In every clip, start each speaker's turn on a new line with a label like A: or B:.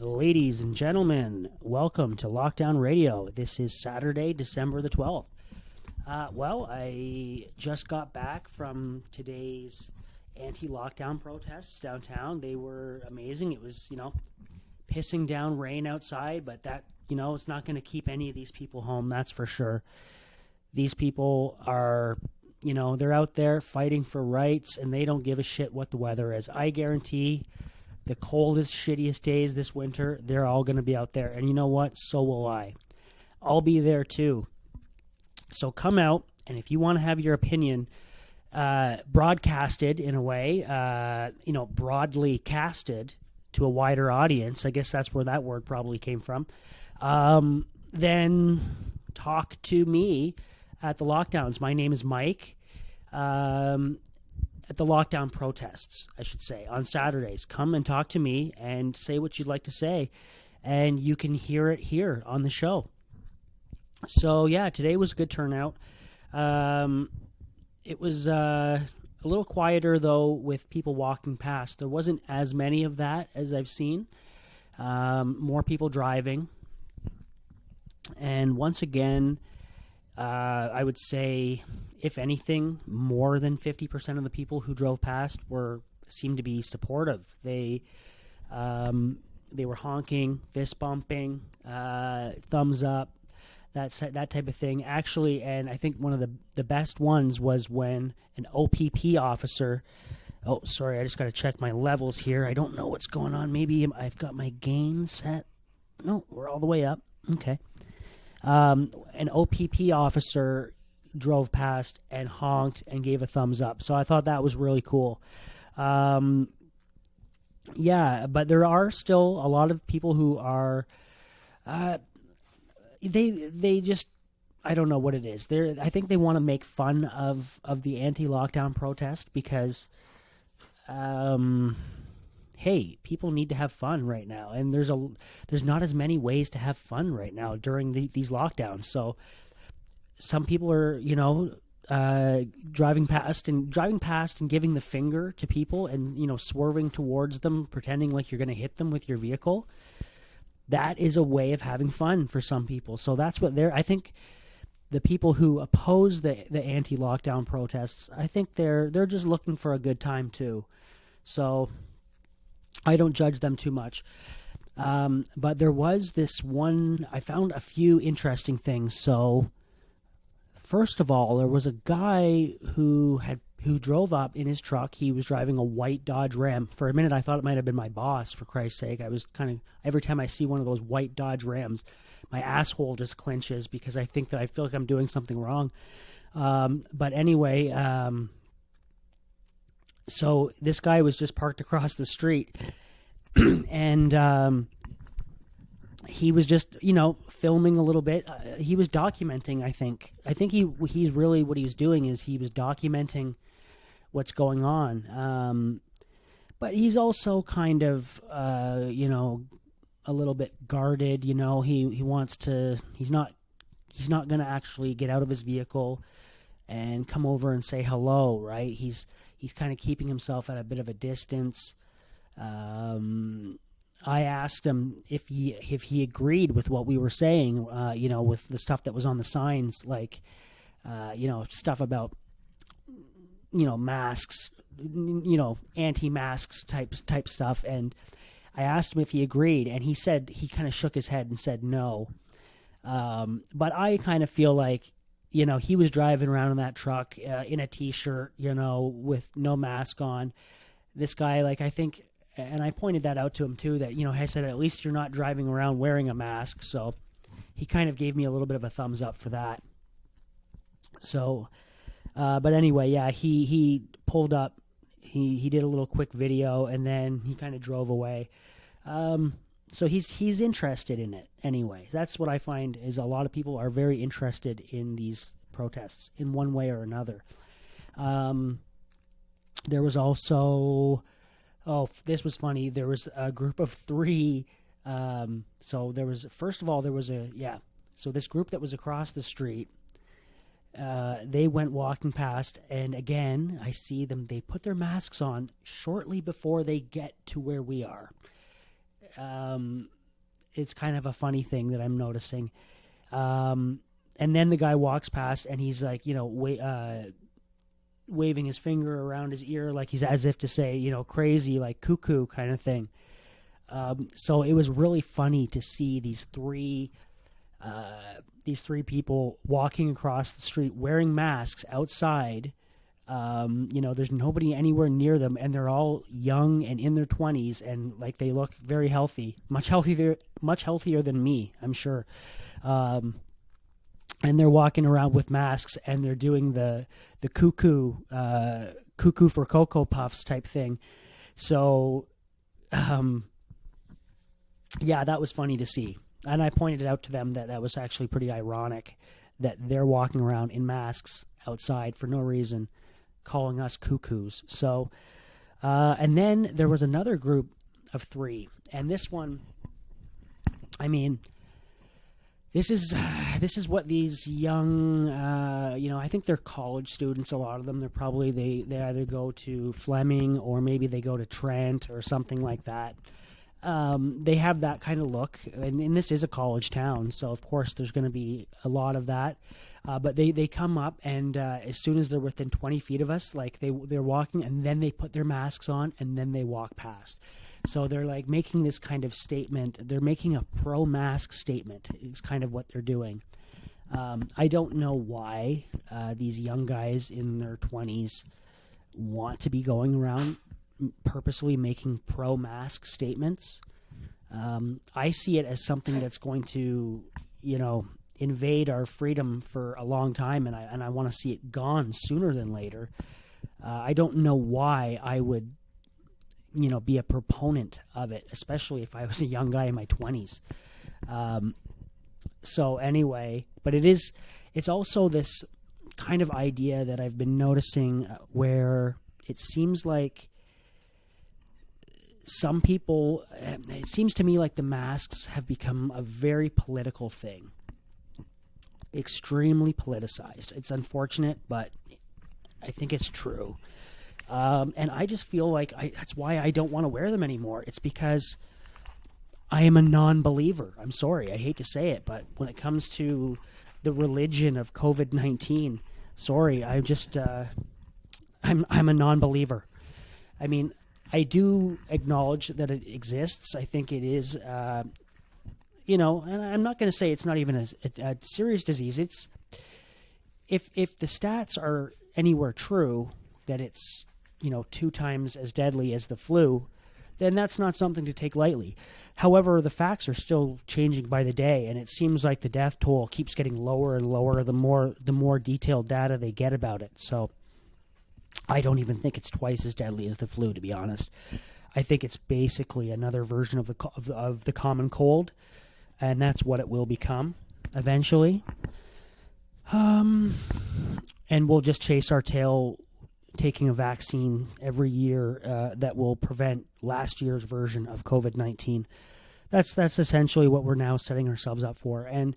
A: Ladies and gentlemen, welcome to Lockdown Radio. This is Saturday, December the 12th. I just got back from today's anti-lockdown protests downtown. They were amazing. It was, pissing down rain outside, but that, it's not going to keep any of these people home, that's for sure. These people are, they're out there fighting for rights, and they don't give a shit what the weather is. I guarantee the coldest, shittiest days this winter, they're all going to be out there. And you know what? So will I. I'll be there too. So come out, and if you want to have your opinion broadcasted in a way, broadly casted to a wider audience, I guess that's where that word probably came from, then talk to me at the lockdowns. My name is Mike. At the lockdown protests, I should say, on Saturdays. Come and talk to me and say what you'd like to say, and you can hear it here on the show. So, yeah, today was a good turnout. It was a little quieter, though, with people walking past. There wasn't as many of that as I've seen. More people driving. And once again, I would say, if anything, more than 50% of the people who drove past seemed to be supportive. They were honking, fist bumping, thumbs up, that type of thing. Actually, and I think one of the best ones was when an OPP officer. Oh, sorry, I just got to check my levels here. I don't know what's going on. Maybe I've got my gain set. No, we're all the way up. Okay. An OPP officer drove past and honked and gave a thumbs up. So I thought that was really cool. Yeah, but there are still a lot of people who are, they just, I don't know what it is. I think they want to make fun of the anti-lockdown protest because, hey, people need to have fun right now, and there's not as many ways to have fun right now during these lockdowns. So some people are, driving past and giving the finger to people and, swerving towards them, pretending like you're going to hit them with your vehicle. That is a way of having fun for some people. So that's what I think the people who oppose the anti-lockdown protests, I think they're just looking for a good time too. So I don't judge them too much. But there was this one, I found a few interesting things. So first of all, there was a guy who drove up in his truck. He was driving a white Dodge Ram. For a minute, I thought it might have been my boss, for Christ's sake. I was every time I see one of those white Dodge Rams, my asshole just clenches because I feel like I'm doing something wrong. But anyway, so this guy was just parked across the street, and he was just, filming a little bit. He was documenting, I think. He's really, what he was doing is he was documenting what's going on. But he's also kind of, a little bit guarded. He wants to, he's not going to actually get out of his vehicle and come over and say hello, right? He's kind of keeping himself at a bit of a distance. I asked him if he agreed with what we were saying, with the stuff that was on the signs, like, stuff about, masks, anti-masks type stuff. And I asked him if he agreed, and he kind of shook his head and said no. But I kind of feel like, he was driving around in that truck in a T-shirt, with no mask on. This guy, I think, and I pointed that out to him too, that, I said, at least you're not driving around wearing a mask. So he kind of gave me a little bit of a thumbs up for that. So, but anyway, yeah, he pulled up, he did a little quick video, and then he kind of drove away. So he's interested in it anyway. That's what I find is a lot of people are very interested in these protests in one way or another. There was also, this was funny. There was a group of three. So this group that was across the street, they went walking past, and again, I see them, they put their masks on shortly before they get to where we are. It's kind of a funny thing that I'm noticing. And then the guy walks past and he's like, waving his finger around his ear like he's as if to say, crazy, like cuckoo kind of thing. So it was really funny to see these three people walking across the street wearing masks outside. There's nobody anywhere near them, and they're all young and in their 20s, and like they look very healthy, much healthier than me, I'm sure. And they're walking around with masks, and they're doing the cuckoo for Cocoa Puffs type thing. So, yeah, that was funny to see. And I pointed out to them that was actually pretty ironic that they're walking around in masks outside for no reason, calling us cuckoos. So, and then there was another group of three, and this one, I mean, this is what these young, I think they're college students. A lot of them, they either go to Fleming or maybe they go to Trent or something like that. They have that kind of look, and this is a college town, so of course there's going to be a lot of that. But they come up, and as soon as they're within 20 feet of us, like they're walking, and then they put their masks on, and then they walk past. So they're like making this kind of statement. They're making a pro-mask statement is kind of what they're doing. I don't know why these young guys in their 20s want to be going around purposely making pro-mask statements. I see it as something that's going to, invade our freedom for a long time, and I want to see it gone sooner than later. I don't know why I would, be a proponent of it, especially if I was a young guy in my 20s. So anyway, but it's also this kind of idea that I've been noticing where it seems like some people, it seems to me like the masks have become a very political thing. Extremely politicized. It's unfortunate, but I think it's true. And I just feel like that's why I don't want to wear them anymore. It's because I am a non-believer. I'm sorry. I hate to say it, but when it comes to the religion of COVID-19, sorry, I'm just, I'm a non-believer. I mean, I do acknowledge that it exists. I think it is, and I'm not going to say it's not even a serious disease. It's if the stats are anywhere true that it's 2 times as deadly as the flu, then that's not something to take lightly. However, the facts are still changing by the day, and it seems like the death toll keeps getting lower and lower the more detailed data they get about it. So I don't even think it's twice as deadly as the flu, to be honest. I think it's basically another version of the common cold, and that's what it will become eventually. And we'll just chase our tail taking a vaccine every year that will prevent last year's version of COVID-19. That's essentially what we're now setting ourselves up for. And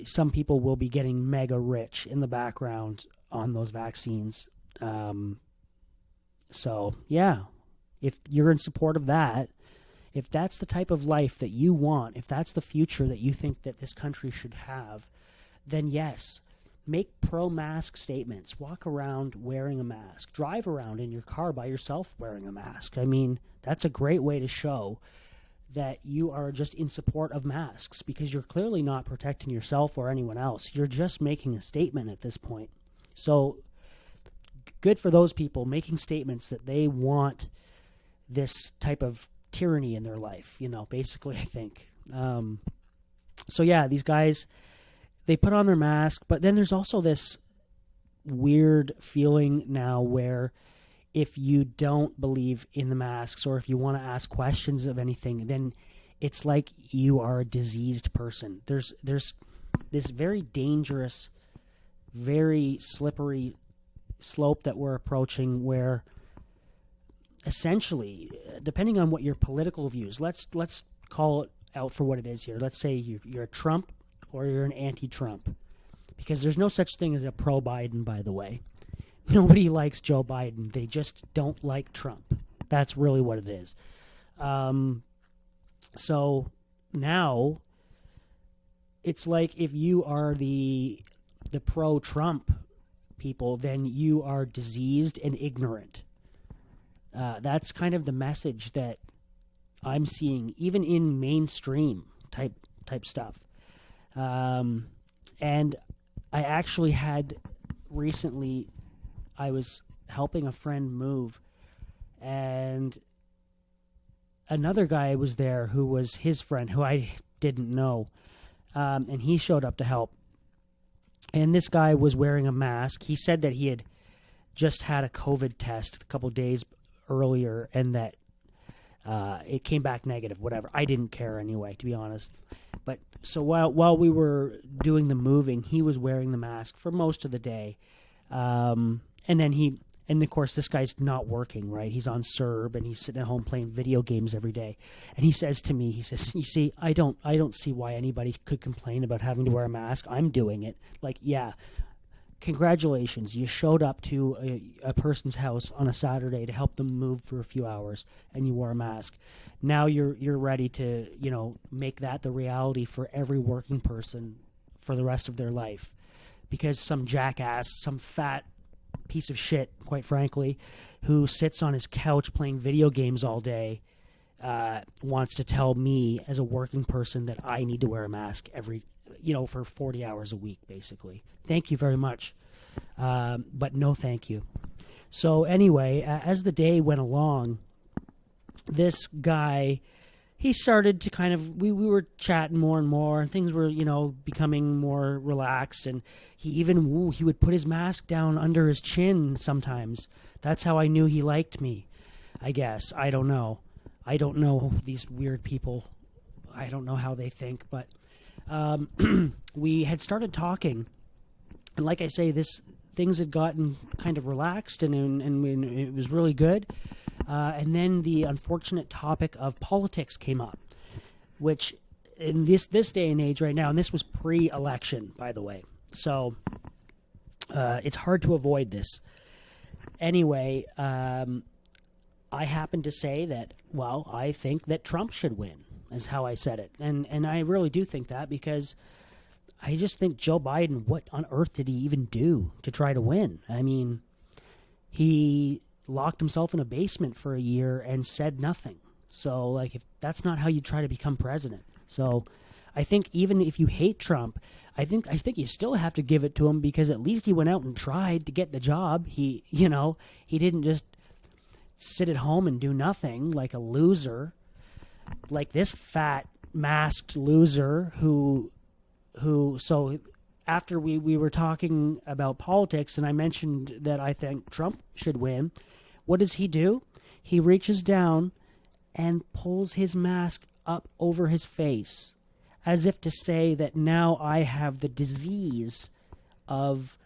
A: some people will be getting mega rich in the background on those vaccines. So, yeah, if you're in support of that, if that's the type of life that you want, if that's the future that you think that this country should have, then yes, make pro-mask statements. Walk around wearing a mask. Drive around in your car by yourself wearing a mask. I mean, that's a great way to show that you are just in support of masks because you're clearly not protecting yourself or anyone else. You're just making a statement at this point. So good for those people making statements that they want this type of tyranny in their life, basically, I think. So yeah, these guys, they put on their mask, but then there's also this weird feeling now where if you don't believe in the masks or if you want to ask questions of anything, then it's like you are a diseased person. There's this very dangerous, very slippery slope that we're approaching where essentially, depending on what your political views, let's call it out for what it is here. Let's say you're a Trump or you're an anti-Trump, because there's no such thing as a pro-Biden, by the way. Nobody likes Joe Biden. They just don't like Trump. That's really what it is. So now it's like if you are the pro-Trump people, then you are diseased and ignorant. That's kind of the message that I'm seeing, even in mainstream type stuff. And I actually had recently, I was helping a friend move, and another guy was there who was his friend, who I didn't know, and he showed up to help. And this guy was wearing a mask. He said that he had just had a COVID test a couple days earlier, and that it came back negative, whatever. I didn't care anyway, to be honest. But so while we were doing the moving, he was wearing the mask for most of the day. And of course, this guy's not working, right? He's on CERB, and he's sitting at home playing video games every day. And he says to me, he says, "You see, I don't see why anybody could complain about having to wear a mask. I'm doing it." Like, yeah, congratulations. You showed up to a person's house on a Saturday to help them move for a few hours, and you wore a mask. Now you're ready to, make that the reality for every working person for the rest of their life, because some jackass, some fat piece of shit, quite frankly, who sits on his couch playing video games all day, wants to tell me as a working person that I need to wear a mask for 40 hours a week, basically. Thank you very much. But no thank you. So anyway, as the day went along, this guy, he started to kind of, we were chatting more and more, and things were, becoming more relaxed, and he would put his mask down under his chin sometimes. That's how I knew he liked me, I guess. I don't know these weird people. I don't know how they think, but we had started talking, and like I say, things had gotten kind of relaxed, and it was really good. And then the unfortunate topic of politics came up, which in this day and age right now, and this was pre-election, by the way, so it's hard to avoid this. Anyway, I happened to say that, well, I think that Trump should win, is how I said it. And I really do think that, because I just think Joe Biden, what on earth did he even do to try to win? I mean, he locked himself in a basement for a year and said nothing. So, like, if that's not how you try to become president. So I think even if you hate Trump, I think you still have to give it to him, because at least he went out and tried to get the job. He didn't just sit at home and do nothing like a loser, like this fat masked loser who so after we were talking about politics, and I mentioned that I think Trump should win, what does he do? He reaches down and pulls his mask up over his face, as if to say that now I have the disease of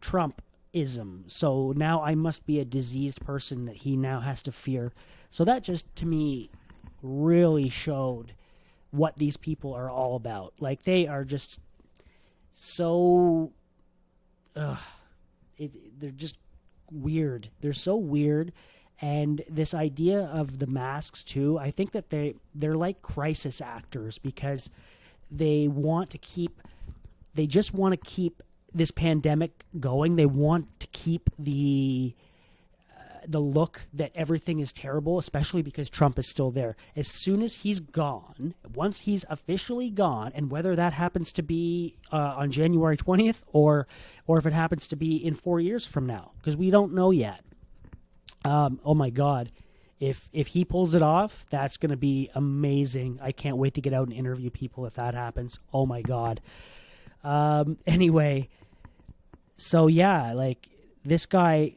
A: Trumpism. So now I must be a diseased person that he now has to fear. So that just, to me, really showed what these people are all about. Like, they are just so they're just weird. They're so weird. And this idea of the masks too, I think that they're like crisis actors, because they just want to keep this pandemic going. They want to keep the look that everything is terrible, especially because Trump is still there. As soon as he's gone, once he's officially gone, and whether that happens to be on January 20th or if it happens to be in 4 years from now, because we don't know yet. Oh my God. If he pulls it off, that's going to be amazing. I can't wait to get out and interview people if that happens. Oh my God. Anyway, so yeah, like, this guy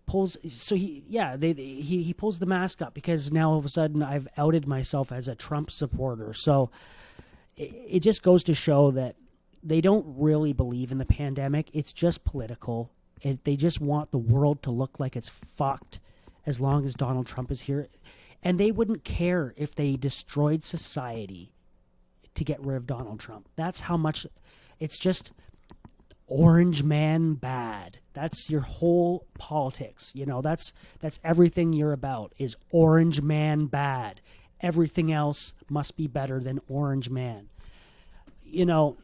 A: pulls, so he pulls the mask up, because now all of a sudden I've outed myself as a Trump supporter. So it just goes to show that they don't really believe in the pandemic. It's just political. They just want the world to look like it's fucked as long as Donald Trump is here. And they wouldn't care if they destroyed society to get rid of Donald Trump. That's how much it's just orange man bad. That's your whole politics. That's everything you're about, is orange man bad. everything else must be better than Orange Man. You know,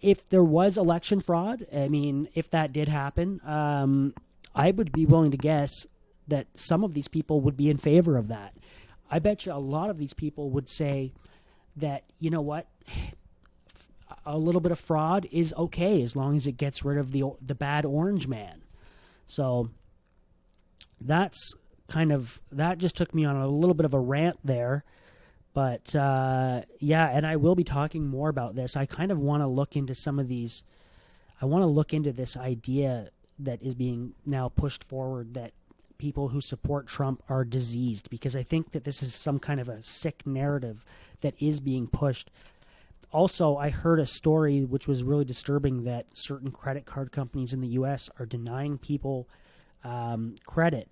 A: if there was election fraud, I mean, if that did happen, I would be willing to guess that some of these people would be in favor of that. I bet you a lot of these people would say that, you know what, a little bit of fraud is okay as long as it gets rid of the bad Orange Man. So that just took me on a little bit of a rant there. But, yeah, and I will be talking more about this. I kind of want to look into some of these. I want to look into this idea that is being now pushed forward that people who support Trump are diseased, because I think that this is some kind of a sick narrative that is being pushed. Also, I heard a story which was really disturbing that certain credit card companies in the U.S. are denying people credit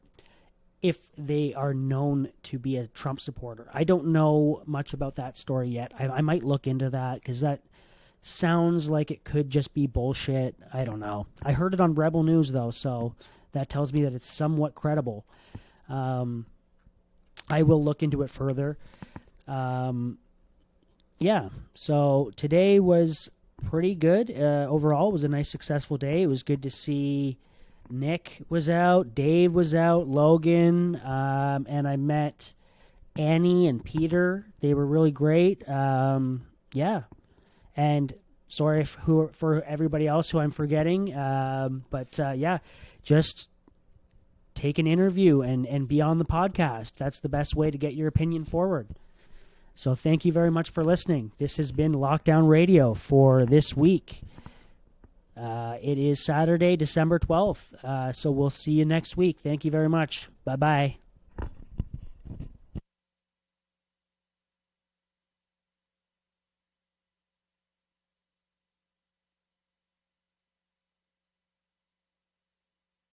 A: if they are known to be a Trump supporter. I don't know much about that story yet. I might look into that because that sounds like it could just be bullshit. I don't know. I heard it on Rebel News, though, so that tells me that it's somewhat credible. I will look into it further. Yeah, so today was pretty good. Overall, it was a nice, successful day. It was good to see Nick was out, Dave was out, Logan, and I met Annie and Peter. They were really great. Yeah, and sorry for everybody else who I'm forgetting. But yeah, just take an interview and be on the podcast. That's the best way to get your opinion forward. So thank you very much for listening. This has been Lockdown Radio for this week. It is Saturday, December 12th. So we'll see you next week. Thank you very much. Bye-bye.